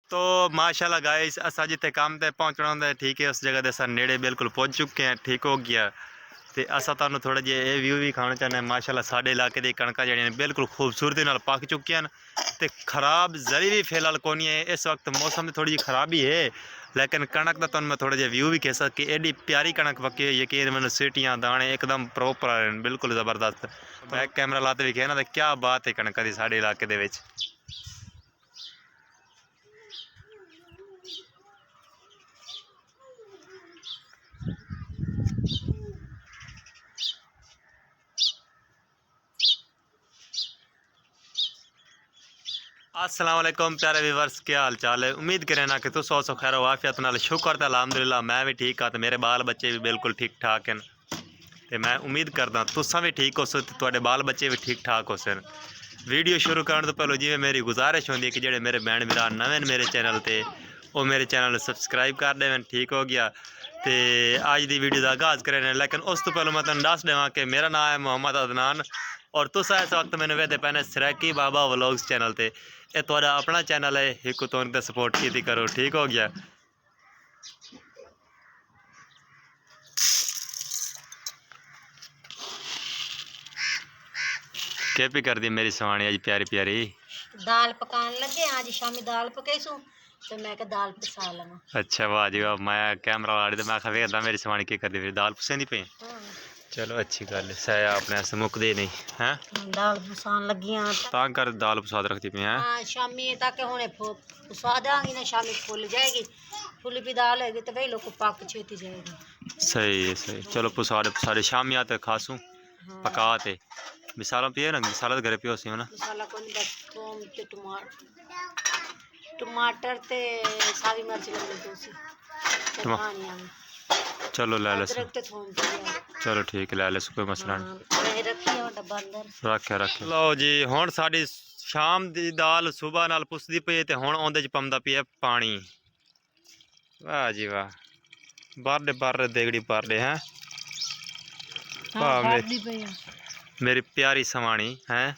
तो माशाल्लाह गाइस असा जिथे काम ते पहुँचना होंगे ठीक है उस जगह दे अस नेड़े बिल्कुल पहुँच चुके हैं। ठीक हो गया तो असा तुहानू थोड़ा जिहा ये व्यू भी खाना चाहते हैं। माशाल्लाह साडे इलाके दी कणकां जिहड़ियां बिल्कुल खूबसूरती नाल पक चुकियां ते खराब जरी भी फिलहाल कोनी है। इस वक्त मौसम थोड़ी जी खराबी है लेकिन कणक का तुहानू मैं थोड़ा जिहा व्यू भी कह सकता कि एडी प्यारी कणक पकी हुई है कि मैंने सीटियाँ दाने एकदम प्रॉपर आ रहे हैं बिल्कुल ज़बरदस्त। बैक कैमरा लाते भी कहना तो क्या बात है कणक की साडे इलाके दे विच। अस्सलाम वालेकुम प्यारे व्यूवर्स, क्या हाल चाल है। उम्मीद करें ना कि तुम सौ खैर वाफियत नाल शुक्र तो अलहमदुलिल्लाह मैं भी ठीक हाँ तो मेरे बाल बच्चे भी बिल्कुल ठीक ठाक हैं। तो मैं उम्मीद करदा तुसां भी ठीक हो सो तो तुहाडे बाल बच्चे भी ठीक ठाक हो सन। वीडियो शुरू करने तो पहले जिवें मेरी गुजारिश होंदी है कि जेडे मेरे भैन भरा नवे मेरे चैनल ते वो मेरे चैनल सबसक्राइब कर देवन। ठीक हो गया तो अज की वीडियो का आगाज़ करें लेकिन उस तो पहले मैं तुहानू दस देवां कि मेरा नाम है मोहम्मद अदनान और तुस इस वक्त मैंने वेदे पैने सराकी बाबा व्लॉग्स चैनल ते। ये तुहाडा अपना चैनल है, एक तुहानू ते सपोर्ट की करो। ठीक हो गया। क्या भी कर दी मेरी सवानी अज प्यारी प्यारी दाल पकान लगे आज शामी दाल पकाई सू तो मैं दाल पिसा लवा। अच्छा वाह जी वाह। मैं कैमरा ला रही तो मैं वेखदा मेरी सवानी की करती फिर दाल पसंदी पे। चलो अच्छी गल है सह अपने से मुकदे नहीं हैं दाल पसान लगी तां कर दाल पसाद रखती पी हैं। हाँ शामी तक हुणे पसा देंगी ना शामी फुल जाएगी। फुल भी दाल होगी तो भाई लोग पक छेती जाएगी। सही है सही। चलो पसाड़े पसाड़े शामी आते खासू पका ते मिसाला पिए ना मिसाला तो घरे पियो सी ना मसाला कोई बस थोम ते टमाटर ते सारी मिर्च लगी दोसी चलो ले ले अदरक ते थोम चलो ठीक है ले ले कोई मसला नहीं रखी हो डब्बा अंदर रखे रखे। लो जी हुण साडी शाम दी दाल सुबह नाल पुसदी पई ते हुण ओंदे च पौंदा पिया पानी। वाह जी वाह बारडे बारडे देगड़ी बारडे हैं। वाह मेरी प्यारी सवाणी हैं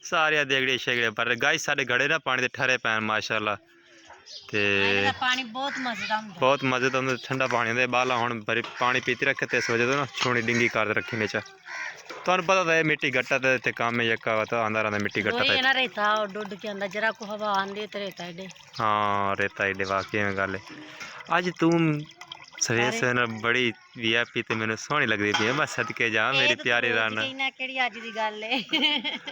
सारिया देगड़े शेगड़े पर गाइस साडे घड़े ना पानी दे ठरे पैन माशाल्लाह ते पानी बहुत मजे तो ठंडा पानी होंदा बाला हुण बड़ी पानी पीती रखे ते इस वजह तो ना छूनी डिंगी कर रखी ने चा तुहानू पता था मिट्टी गट्टा ते काम यक्का तो आंदा रहंदा मिट्टी गट्टा ते ना रेता डुड के अंदर जरा को हवा आंदी ते रेता एडे। हाँ रेता एडे वाकई में गल है। अज तू सवेर सवेर बड़ी वीआईपी ते मैनू सोहनी लगदी पई मैं सदके जा मेरी प्यारी रान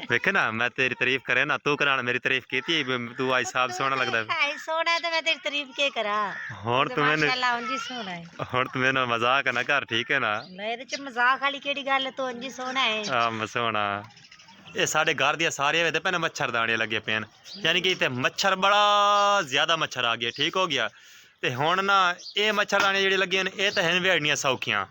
वेखे ना मैं तेरी तारीफ करे ना तू कराना मेरी तारीफ की तू आज साहब सोहना लगदा सोहना है तो मैं तेरी तारीफ के करा हुण तू मैनू माशाल्लाह उंजी सोहना है हुण तू मैनू मजाक ना कर ठीक है ना मेरे च मजाक वाली केड़ी गल है तो उंजी सोहना है हां मैं सोहना। ये साढ़े घर दिया सारिया वे पैने मच्छरदाने लगे पे यानी कि इतने मच्छर बड़ा ज़्यादा मच्छर आ गया। ठीक हो गया तो हुण ना ये मच्छरदाने जी लगे ये तो हैं वेड़नियाँ सौखियाँ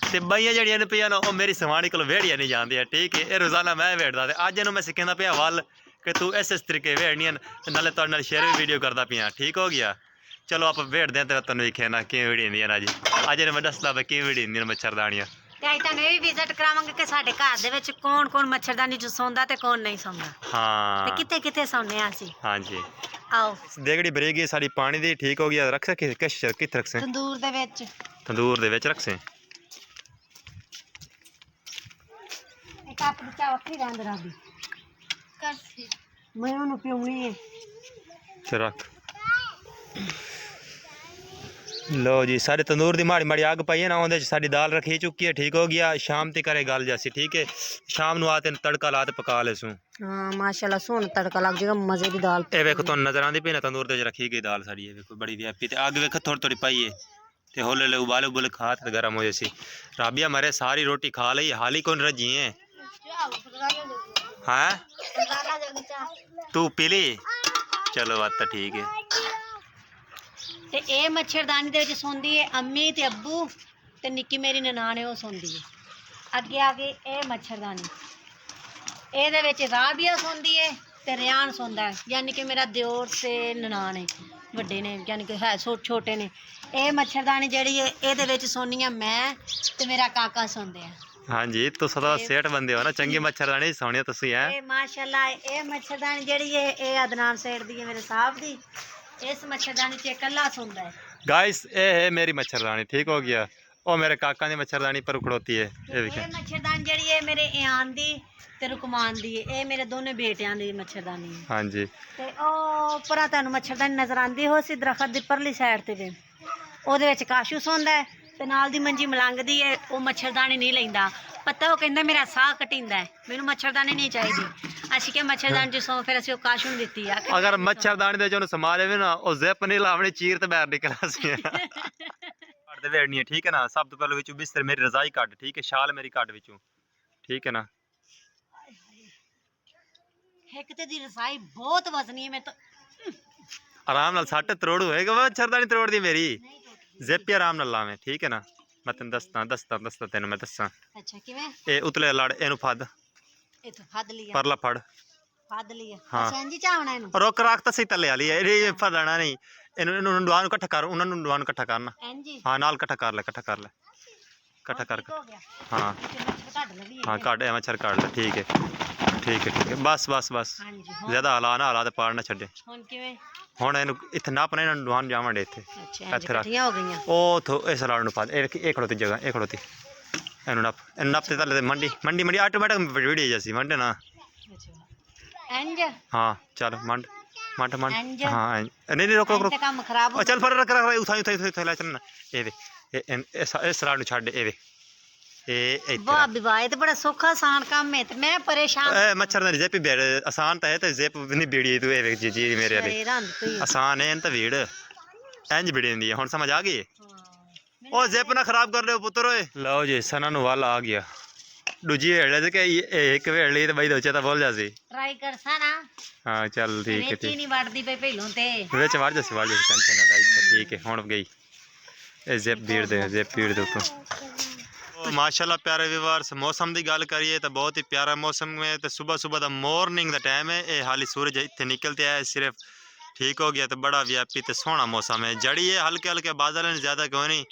तो बइयां जड़ियां ने पिया ना वो मेरी सवानी को वेड़िया नहीं जाती। ठीक है ये रोज़ाना मैं वेड़दा तो अज इन्हूं मैं सिखांदा पिया वल कि तू इस तरीके वेड़नियां नाले तुहाडे नाल शेयर भी वीडियो करदा पिया। ठीक हो गया चलो आप वेड़दे हैं तो तुहानूं वेखिया ना किवें वेड़ियां अज अज मैं दसदा मैं किवें वेड़ियां मच्छरदानियां भी विजिट करावांगे कि साडे घर दे विच कौन कौन मच्छरदानी च सौंदा ते कौन नहीं सौंदा। हाँ ते किथे किथे सौंने आ असीं। हाँ जी आओ देगड़ी बरेगी साड़ी पानी दी। ठीक हो गया रख सके किश कित रख से तंदूर दे विच रख से एक कप दी चाह वखरी रंद राबी कर सी मैं ओनू पीउणी है रख। लो जी सारे तंदूर दी माड़ी माड़ी अग पाई है ना उहदे च साडी दाल रखी चुकी है। ठीक हो गया शाम तक करे गल जासी। ठीक है शाम नू आते तड़का ला ते पका लेसू। हां माशाल्लाह सोहना तड़का लग जाएगा मजे दी दाल। ए वेखो तुहानू नजर आंदी पई ना तंदूर ते रखी गई दाल साडी ये वेखो बड़ी व्यापी ते अग वेखो थोड़ी थोड़ी पाई है ते होले ले उबाले उबाले खा ते गरम हो जासी। राबिया मरे सारी रोटी खा लई हाली कौन रजी है हैं तू पीली चलो बात तो ठीक है। ते ए मच्छरदानी दे विच सौंदी है अम्मी ते अब्बू ते निक्की मेरी ननान है वो सौंदी है अगे आगे ए मच्छरदानी ए विच राबिया सौंदी है ते रियान सौंदा है यानी कि मेरा दियोर से ननान है वड्डे ने यानी कि है छोटे ने। ए मच्छरदानी जेहड़ी है ए विच सोनी मैं ते मेरा काका सौंदे हैं। हाँ जी तो सदा सेठ बंदे हो ना चंगी मच्छरदानी सोनी तुसी हैं माशाल्लाह। ए मच्छरदानी जेहड़ी है ए अदनान सेठ दी है मेरे साहब दी इस मच्छरदानी च कल्ला सोंदा है। गाइस ये है मेरी मच्छरदानी, ठीक हो गया। और मेरे काका की मच्छरदानी पर खड़ोती है, ये ये देखें। मच्छरदानी जड़ी है मेरे ईयान दी ते रुकमान दी है, ये मेरे दोनों बेटियां दी मच्छरदानी है। हाँ जी। ते ओ परा तैनू मच्छरदानी नजर आंदी हो सी दरखत दी परली साइड ते वे ओदे विच काशू सौंदा है ते नाल दी मंजी मलंगदी है। ओ मच्छरदानी नहीं लैंदा, पता वो कहंदा मेरा साह कटिंदा है, मैनू मच्छरदानी नहीं चाहिदी। ਅਸੀਂ ਕਿ ਮੱਛਰਦਾਨੀ ਚ ਸੌਂ ਫਿਰ ਅਸੀਂ ਉਹ ਕਾਸ਼ੂ ਨੂੰ ਦਿੱਤੀ ਆ। अगर मच्छरदानी दे जो संभाले भी ना और जिप नहीं लावनी, चीर ते बाहर निकला सी कट दे वेड़नी है, ठीक है ना। सब तो पहले विचों बिस्तर मेरी रजाई कट, ठीक है, शाल मेरी कट विचों, ठीक है ना। ਇੱਕ ਤੇ ਦੀ ਰਸਾਈ ਬਹੁਤ ਵਜ਼ਨੀ ਹੈ, ਮੈਂ ਤਾਂ आराम नाल 60 तरोड़ होएगा, मच्छरदानी तरोड़ दी मेरी। जिप ही आराम नाल लावें, ठीक है ना। मैं तेन दसदा तेन मैं दसां। ਅੱਛਾ ਕਿਵੇਂ ये उतले लड़ एनू फद ਇਥੋਂ ਫੜ ਲਿਆ, परला फड़, ਫੜ ਲਿਆ। ਹਾਂ। ਅੱਛਾ ਇੰਜ ਚਾਵਣਾ ਇਹਨੂੰ रोक राख तो सही तले वाली है, ये फड़ना नहीं। इन्हू डुआन इकट्ठा कर, उन्होंने डुआन इकट्ठा करना। ਇੰਜ ਹੀ हाँ नाल इकट्ठा कर ले, इकट्ठा कर ले, इकट्ठा कर। ਹੋ ਗਿਆ। हाँ ਤੇ ਮੱਛਰ ਕੱਢ ਲਵੀ हाँ काट मच्छर काट ले, ठीक है, ठीक है, ठीक है। बस बस बस, ਹਾਂਜੀ ज्यादा हला ना, हला तो पाड़ ना छे। ਹੁਣ ਕਿਵੇਂ? ਹੁਣ ਇਹਨੂੰ ਇੱਥੇ ਨੱਪਣਾ, ਇਹਨਾਂ ਨੂੰ ਡੁਆਨ ਜਾਵਾਂਗੇ ਇੱਥੇ। ਅੱਛਾ ਇੰਜ ਇੱਥੇ ਰੱਖ। ਇਕੱਠੀਆਂ ਹੋ ਗਈਆਂ। ਉਹ ਥੋ ਇਸ ਲਾੜ ਨੂੰ ਪਾ ਦੇ, ਇਹ ਖੜੋਤੀ ਜਗ੍ਹਾ, ਇਹ ਖੜੋਤੀ, ਇਹਨੂੰ ਨੱਪ ਤੇ ਥੱਲੇ ਮੰਡੀ ਮੰਡੀ ਮੰਡੀ ਆਟੋਮੈਟਿਕ ਵੀਡੀਓ ਜੈਸੀ ਮੰਡੇ ਨਾ। ਅੱਛਾ ਇੰਜ हाँ चल मंड मंड मंड। इंज? हाँ नहीं नहीं रोक रोक ਇੰਜ रोक। ਤੇ ਕੰਮ ਖਰਾਬ ਹੋ ओ चल फर रख रख उठाई उठाई उठाई ला चलना। ये दे इस लाड़ ਨੂੰ ਛੱਡ, ਇਹ ਦੇ ਇਹ ਇੱਥੇ ਵਾਹ ਵਿਵਾਹ ਤੇ ਬੜਾ ਸੌਖਾ ਆਸਾਨ ਕੰਮ ਹੈ ਤੇ ਮੈਂ ਪਰੇਸ਼ਾਨ ਇਹ ਮੱਛਰ ਦਾ ਜ਼ੇਪ ਬੇੜ ਆਸਾਨ ਤਾਂ ਹੈ ਤੇ ਜ਼ੇਪ ਨਹੀਂ ਬੀੜੀ ਤੂੰ ਇਹ ਵੇਖ ਜੀ ਮੇਰੇ ਵਾਲੀ ਇਹ ਰੰਦ ਪਈ ਆਸਾਨ ਹੈ ਤਾਂ ਵੀੜ ਇੰਜ ਬੀੜੀ ਹੁੰਦੀ ਹੈ। ਹੁਣ ਸਮਝ ਆ ਗਈ? ਹਾਂ ਉਹ ਜ਼ੇਪ ਨਾ ਖਰਾਬ ਕਰ ਲਿਓ ਪੁੱਤਰ ਓਏ। ਲਓ ਜੀ ਸਨਾ ਨੂੰ ਵੱਲ ਆ ਗਿਆ ਦੂਜੀ ਵੇੜ ਤੇ ਕਿ ਇੱਕ ਵੇੜ ਲਈ ਤੇ ਬਈ ਦੋਚੇ ਤਾਂ ਬੋਲ ਜਾ ਸੀ। ਟਰਾਈ ਕਰਸਾ ਨਾ ਹਾਂ ਚੱਲ ਠੀਕ ਹੈ ਵਿੱਚ ਹੀ ਠੀਕ ਨਹੀਂ ਵੜਦੀ ਪਈ ਪਹਿਲੋਂ ਤੇ ਵਿੱਚ ਵੜ ਜਾ ਟੈਨਸ਼ਨ ਨਾ ਲੈ। ठीक है ਹੁਣ ਗਈ ਇਹ ਜ਼ੇਪ ਬੀੜ ਦੇ ਉੱਤੋਂ। माशाल्लाह प्यारे व्यूअर्स, मौसम की गल करिए तो बहुत ही प्यारा मौसम है। तो सुबह सुबह का मॉर्निंग का टाइम है, ये हाली सूरज इतने निकलते है सिर्फ, ठीक हो गया। तो बड़ा व्यापी तो सोहना मौसम है, जड़ी है हल्के हल्के बादल हैं, ज़्यादा कोई नहीं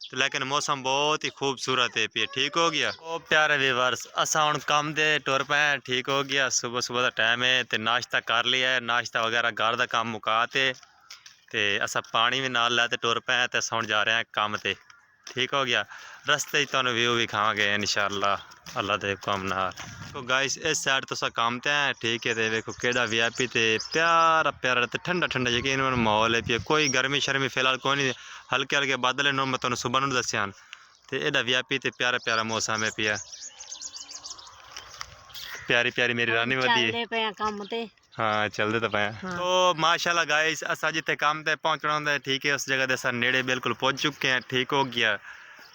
तो, लेकिन मौसम बहुत ही खूबसूरत है पे, ठीक हो गया। ओ प्यारे व्यूअर्स असा हुण काम दे टुर पे, ठीक हो गया। सुबह सुबह का टाइम है तो नाश्ता कर लिया है, नाश्ता वगैरह घर का काम मुका ते असा पानी भी नाल लैते टुर पे तो सौण जा रहे हैं काम ते, ठीक हो गया। रस्ते तुहानू व्यू विखावांगे इंशाअल्लाह अल्लाह दे हुक्म नाल। तो गाइस इस साइड तो काम ते हैं, ठीक है। तो देखो केड़ा वीआईपी ते प्यारा प्यारा ते ठंडा ठंडा यकीन माहौल है, कोई गर्मी शर्मी फिलहाल कोई नहीं, हल्के हल्के बादल हैं। मैं तुहानू सुबह नूं दस्सिया ते एड़ा वीआईपी ते प्यारा प्यारा मौसम है पिया। प्यारी प्यारी मेरी रानी वधी ਚੱਲਦੇ ਪਏ ਆ ਕੰਮ ਤੇ। हाँ चलते तो पे। तो माशाल्लाह गाइस असा जिथे काम ते पहुँचना होंगे, ठीक है, उस जगह ते असा नेड़े बिल्कुल पहुँच चुके हैं, ठीक हो गया।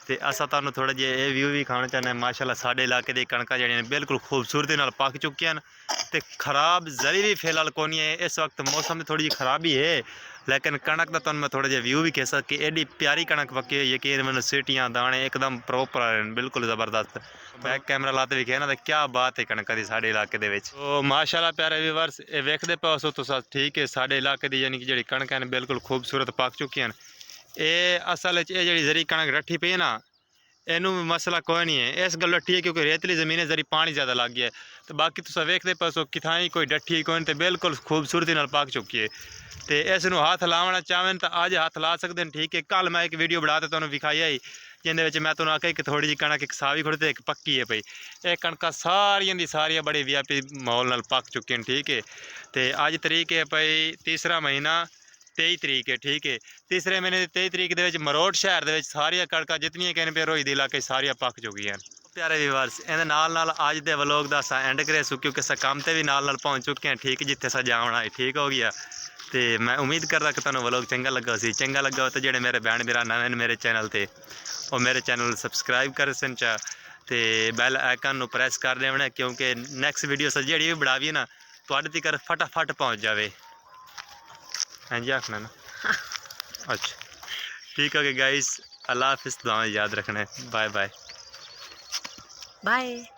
तो असा तुहानू थोड़ा जिहा ये व्यू भी खाना चाहते हैं। माशाल्लाह साडे इलाके दी कणकां जिहड़ियां बिल्कुल खूबसूरती नाल पक चुकियां न ते खराब जरी भी फिलहाल कोई है। इस वक्त मौसम की थोड़ी जी खराबी है, लेकिन कणक का तुहानू मैं थोड़ा जिहा व्यू भी कह सकता कि एडी प्यारी कणक पक्की हुई, यकीन मैनूं सीटियां दाने एकदम प्रॉपर आ रहे हैं, बिल्कुल ज़बरदस्त। बैक कैमरा लाते भी कहना तो क्या बात है कणक की साडे इलाके दे विच। तो माशाल्लाह प्यारे व्यूअर्स ये वेखदे पाओ सो तुसां, ठीक है, साडे इलाके दी यानी कि जिहड़ी कणकां ने बिल्कुल खूबसूरत पक चुकियां न। ये असल च ये जिहड़ी जरी कणक रट्ठी पई है ना, इनू मसला कोई नहीं है, इस गल ठीक है क्योंकि रेतली जमीन है, जरी पानी ज़्यादा लग गया है। तो बाकी तुम वेखते पासो किथाई कोई डठी कोई नहीं, तो बिल्कुल खूबसूरती नाल पक चुकी है। तो इस हाथ लावना चाहें तो अज हाथ ला सकते हैं, ठीक है। कल मैं एक वीडियो बना के तुहानू विखाई आई जिंदे मैं तुहानू आख्या कि थोड़ी जी कणक एक सावी खड़ी तो एक पक्की है पई। ये कणकां सारियां दी सारियां बड़े वीआईपी माहौल नाल पक चुकी हैं, ठीक है। तो अज तरीक है पई तीसरा महीना 23 तरीक है, ठीक है। तीसरे महीने की 23 तरीक के मरोट शहर के सारिया कणकां जितनियां कहने पे रोई दे इलाके सारियां पक चुकी हैं। प्यारे व्यूअर्स इहदे नाल अज दे व्लॉग दा असां एंड करे सो, क्योंकि असां काम ते भी नाल पहुँच चुके हैं, ठीक, जिथे असां जावना है, ठीक हो गया। तो मैं उम्मीद करदा कि तुहानू व्लॉग चंगा लगा सी। चंगा लगा हो तो जिहड़े मेरे भैन भरा नवे मेरे चैनल ते और मेरे चैनल सबसक्राइब कर सन चा ते बैल आइकन नू प्रेस कर देना, क्योंकि नैक्सट वीडियो अस जिहड़ी भी बनावीए ना तुहाडे तक फटाफट पहुँच जाए। हाँ जी आखना ना अच्छा ठीक है गाइस, अल्लाह हाफिज़, दुआएं याद रखना है। Bye bye bye.